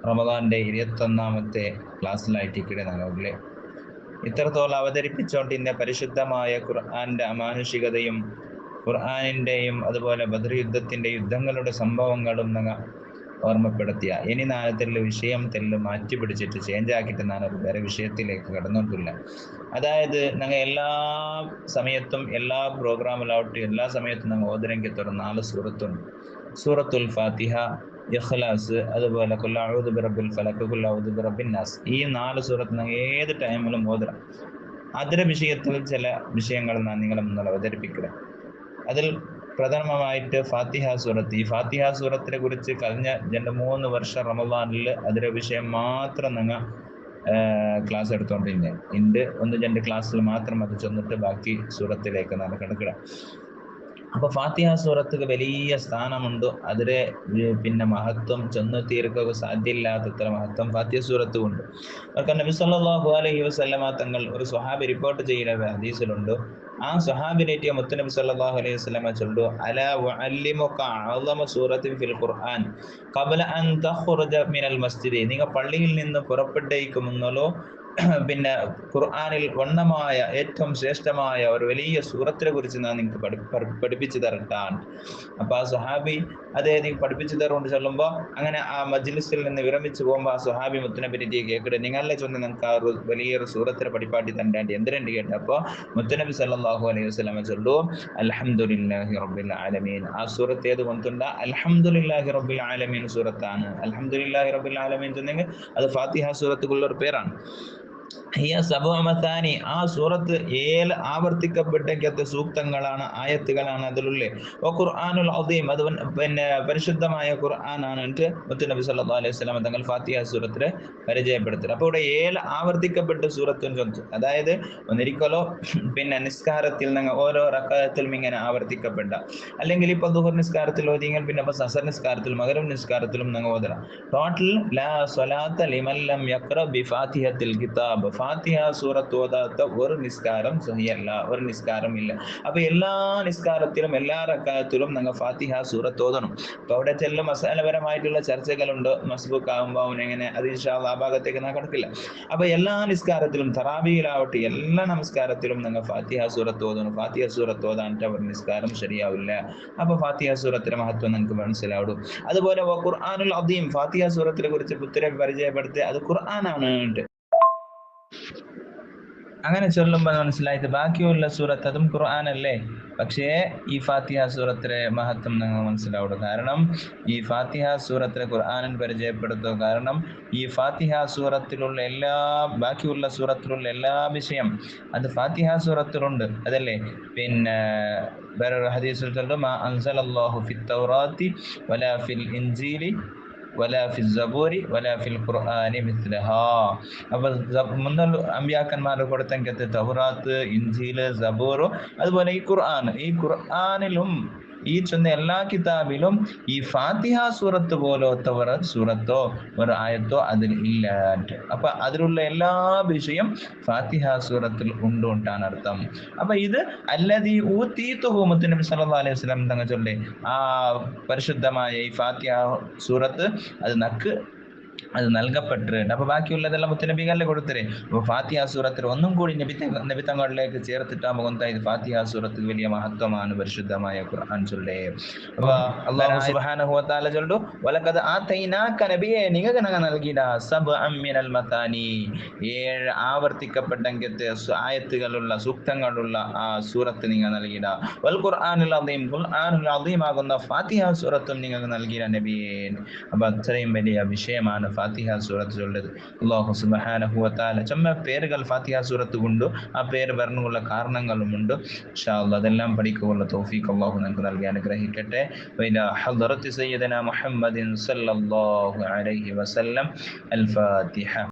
റമദാന്റെ 21ാമത്തെ ക്ലാസ്സിലായിട്ടിക്കടെ ഞങ്ങളെ ഇത്രത്തോളം അവതരിപ്പിച്ചുകൊണ്ട് ഇന്ന പരിശുദ്ധമായ ഖുർആന്റെ അമാനുഷികതയും ഖുർആനിന്റെയും അതുപോലെ ബദർ യുദ്ധത്തിന്റെ യുദ്ധങ്ങളുടെ സംഭവങ്ങളും ഞങ്ങൾ ഓർമ്മപ്പെടുത്തിയ ഇനി നാളത്തിലുള്ള വിഷയം തെല്ല് മാറ്റി പിടിച്ചിട്ട് ചേഞ്ച് ആക്കിയിട്ട് ഞാൻ ഒരു വേറെ വിഷയത്തിലേക്ക് കടന്നിട്ടില്ല. അതായത് ഞങ്ങൾ എല്ലാ സമയത്തും എല്ലാ പ്രോഗ്രാമിലാവട്ടെ എല്ലാ സമയത്തും ഞങ്ങൾ ഓതരംഗത്തോടെ 4 സൂറത്തുണ്ട്. സൂറത്തുൽ ഫാത്തിഹ, ഇഖ്ലാസ്, അതുപോലെ ഖുൽ അഊദു ബിറബ്ബിൽ ഫലഖ്, ഖുൽ അഊദു ബിറബ്ബിൻ നാസ്. ഈ 4 സൂറത്ത് ഞങ്ങൾ ഏത് ടൈമിലും ഓതണം. അതിന്റെ വിഷയത്തിൽ ചില വിഷയങ്ങൾ ഞാൻ നിങ്ങളെ മുന്നിൽ അവതരിപ്പിക്കുക. അതിൽ പ്രഥമമായിട്ട് ഫാത്തിഹ സൂറത്ത്. ഈ ഫാത്തിഹ സൂറത്തിനെ കുറിച്ച് കഴിഞ്ഞ 2-3 വർഷം റമദാനിൽ അതിന്റെ വിഷയം മാത്രം ഞങ്ങൾ ക്ലാസ് എടുത്തോണ്ടിരുന്നേ. ഇണ്ട് 1-2 ക്ലാസ്സിൽ മാത്രം അത് ചെന്നിട്ട് ബാക്കി സൂറത്തിലേക്ക് നാം കിടക്കുക. അപ്പൊ ഫാത്തിഹ സൂറത്തിന് വലിയ സ്ഥാനമുണ്ട്. അതിലെ പിന്നെ മഹത്വം ചെന്ന് തീർക്കുക സാധ്യമില്ലാത്തത്ര മഹത്വം ഫാത്തിഹ സൂറത്ത് ഉണ്ട്. അവർക്ക് നബി സല്ലല്ലാഹു അലൈഹി വസല്ലമ തങ്ങൾ ഒരു സ്വഹാബി റിപ്പോർട്ട് ചെയ്യുന്ന ഹദീസിലുണ്ട്. ആ സ്വഹാബിനേറ്റിയ മുത്തുനബി സല്ലല്ലാഹു അലൈഹി വസല്ലമ ചൊല്ലു, അലാ വഅല്ലിമുക അഅ്ളമ സൂറത്തിൻ ഫിൽ ഖുർആൻ ഖബ്ല അൻ തഖ്റുജ മിനൽ മസ്ജിദ്. നിങ്ങൾ പള്ളിയിൽ നിന്ന് പുറപ്പെട്ടേക്കുമെന്നല്ലോ പിന്നെ ഖുർആനിൽ വണ്ണമായ ഏറ്റവും ശ്രേഷ്ഠമായ ഒരു വലിയ സൂറത്തിനെ കുറിച്ച് ഞാൻ നിങ്ങൾക്ക് പഠിപ്പിച്ചു തരട്ടാൻ. അപ്പൊ ആ സുഹാബി അദ്ദേഹം പഠിപ്പിച്ചു തരുകൊണ്ട് ചൊല്ലുമ്പോൾ അങ്ങനെ ആ മജ്ലിസിൽ നിന്ന് വിരമിച്ചു പോകുമ്പോൾ ആ സുഹാബി മുത്തുനബി കേൾക്കട്ടെ, നിങ്ങളെ ചൊന്ന് നിങ്ങൾക്ക് ആ ഒരു വലിയൊരു സൂറത്തിനെ പഠിപ്പാട്ടി തണ്ടാണ്ട് എന്തിനുണ്ട് കേട്ടപ്പോ മുത്തുനബി സല്ലല്ലാഹു അലൈഹി വസല്ലമ ചൊല്ലു, അൽഹംദുലില്ലാഹി റബ്ബിൽ ആലമീൻ. ആ സൂറത്ത് ഏത് കൊണ്ടുണ്ട? അൽഹംദുലില്ലാഹി റബ്ബിൽ ആലമീൻ സൂറത്താണ്. അൽഹംദുലില്ലാഹി റബ്ബിൽ ആലമീൻ ചെന്നെങ്കിൽ അത് ഫാത്തിഹ സൂറത്തുള്ള ഒരു പേരാണ്. ആ സൂറത്ത് 7 ആവർത്തിക്കപ്പെട്ട സൂക്തങ്ങളാണ്, ആയത്തുകളാണ് അതിലുള്ളത്. ഖുർആനുൽ അദീം, അത് പിന്നെ പരിശുദ്ധമായ ഖുർആനാണ് മുത്തുനബി സല്ലല്ലാഹു അലൈഹി വസല്ലം തങ്ങൾ ഫാത്തിഹ സൂറത്തിനെ പരിചയപ്പെടുത്തുന്നത്. അപ്പോൾ ഇവിടെ 7 ആവർത്തിക്കപ്പെട്ട സൂറത്തും, അതായത് ഒന്നിരിക്കലോ പിന്നെ നിസ്കാരത്തിൽ നിങ്ങൾ ഓരോ റക്അത്തിലും ഇങ്ങനെ ആവർത്തിക്കപ്പെട്ട, അല്ലെങ്കിൽ ഇപ്പൊ ദുഹർ നിസ്കാരത്തിൽ ഓതിയെങ്കിൽ പിന്നെ അസർ നിസ്കാരത്തിലും മഗ്‌രിബ് നിസ്കാരത്തിലും നിങ്ങൾ ഓതണം. ടോട്ടൽ ലാ സ്വലാത്ത ലിമൻ ലം യഖ്റ ബി ഫാത്തിഹത്തിൽ കിതാബ്. ഫാത്തിഹ സൂറത്ത് ഓതാത്ത ഒരു നിസ്കാരം സഹിയല്ല, ഒരു നിസ്കാരം ഇല്ല. അപ്പൊ എല്ലാ നിസ്കാരത്തിലും എല്ലാ റക്അത്തിലും നിങ്ങൾ ഫാത്തിഹ സൂറത്ത് ഓതണം. അപ്പൊ അവിടെ ചില മസാലപരമായിട്ടുള്ള ചർച്ചകളുണ്ട്. മസ്ബൂക്ക് ആകുമ്പോൾ അവനെങ്ങനെ, അത് ഇൻഷാ അല്ലാഹ് ആ ഭാഗത്തേക്ക് ഞാൻ കടക്കില്ല. അപ്പൊ എല്ലാ നിസ്കാരത്തിലും തറാബിയിലാവട്ടെ എല്ലാ നമസ്കാരത്തിലും നിങ്ങൾ ഫാത്തിഹ സൂറത്ത് ഓതണം. ഫാത്തിഹ സൂറത്ത് ഓതാനിട്ട് അവർ നിസ്കാരം ശരിയാവില്ല. അപ്പൊ ഫാത്തിഹ സൂറത്തിന്റെ മഹത്വം നിങ്ങൾക്ക് മനസ്സിലാവും. അതുപോലെ ഖുർആനുൽ അദീം, ഫാത്തിഹ സൂറത്തിനെ കുറിച്ച് പുത്തരെ പരിചയപ്പെടുത്തി അത് ഖുർആനാണ്. അങ്ങനെ ചൊല്ലുമ്പോൾ മനസ്സിലായിട്ട് ബാക്കിയുള്ള സൂറത്ത് അതും ഖുർആനല്ലേ. പക്ഷേ ഈ ഫാത്തിഹ സൂറത്തിലെ മഹത്വം നിങ്ങൾ മനസ്സിലാവും. കാരണം ഈ ഫാത്തിഹ സൂറത്തിലെ ഖുർആനിൽ പരിചയപ്പെടുത്തുക. കാരണം ഈ ഫാത്തിഹ സൂറത്തിലുള്ള ബാക്കിയുള്ള സൂറത്തിലുള്ള എല്ലാ വിഷയം അത് ഫാത്തിഹ സൂറത്തിലുണ്ട്. അതല്ലേ പിന്നെ വേറൊരു ഹദീസിൽ ചൊല്ലും, മാ അൻസലല്ലാഹു ഫിത് തൗറാത്തി വലാ ഫിൽ ഇൻജീലി വലാ ഫിൽ സബൂരി വലാ ഫിൽ ഖുർആനി മിസ്ലഹാ. അപ്പൊ മുന്നുള്ള അമ്പിയാക്കന്മാർ കൊടുത്തെങ്കിൽ തൗറാത്ത്, ഇൻജീൽ, സബൂർ, അതുപോലെ ഈ ഖുർആനിലും ഈ ചെന്ന എല്ലാ കിതാബിലും ഈ ഫാത്തിഹ സൂറത്ത് പോലത്തെ ഒരു സൂറത്തോ ഒരു ആയത്തോ അതിൽ ഇല്ല. അപ്പൊ അതിലുള്ള എല്ലാ വിഷയം ഫാത്തിഹ സൂറത്തിൽ ഉണ്ടോണ്ടാണ് അർത്ഥം. അപ്പൊ ഇത് അല്ലദീ ഊതീതുഹു മുത്തനബി സല്ലല്ലാഹു അലൈഹി വസല്ലം തങ്ങൾ ചൊല്ലേ ആ പരിശുദ്ധമായ ഈ ഫാത്തിഹ സൂറത്ത് അത് നൽകപ്പെട്ടിട്ടുണ്ട്. അപ്പൊ ബാക്കിയുള്ളതെല്ലാം മുത്തനബികളെ കൊടുത്തരേ. അപ്പൊ ഫാത്തിഹ സൂറത്തിൽ ഒന്നും കൂടി നബി തങ്ങളിലേക്ക് ചേർത്തിട്ടാകുമ്പോൾ ഇത് ഫാത്തിഹ സൂറത്തിൽ വലിയ മഹത്വമാണ് പരിശുദ്ധമായ ഖുർആൻ ചൊല്ലേ. അപ്പൊ അല്ലാഹു സുബ്ഹാനഹു വ തആല ചൊല്ലു, വലഖദ് ആതൈനാക നബിയെ നിങ്ങൾക്ക് ഞങ്ങൾ നൽകിയ സബ്അൻ മിനൽ മതാനി 7 ആവർത്തിക്കപ്പെട്ട ആയത്തുകളുള്ള സൂക്തങ്ങളുള്ള ആ സൂറത്ത് നിങ്ങൾ നൽകിയ വൽ ഖുർആനുൽ അദീം ആകുന്ന ഫാത്തിഹ സൂറത്തും നിങ്ങൾക്ക് നൽകിയ നബിയെ. അപ്പൊ അത്രയും വലിയ വിഷയമാണ് ഫാത്തിഹ സൂറത്തിലുള്ളത്. അല്ലാഹു സുബ്ഹാനഹു വ തആല ചുമ്മാ പേരുകൾ ഫാത്തിഹ സൂറത്ത് കൊണ്ട് ആ പേര് വരാനുള്ള കാരണങ്ങളുമുണ്ട്. ഇൻഷാ അല്ലാഹ് അതെല്ലാം പഠിക്കാനുള്ള തൗഫീഖ് അല്ലാഹു നമുക്ക് നൽകി അനുഗ്രഹിക്കട്ടെ. വഇലാ ഹദ്റത്തി സയ്യിദനാ മുഹമ്മദിൻ സല്ലല്ലാഹു അലൈഹി വസല്ലം. അൽ ഫാത്തിഹ.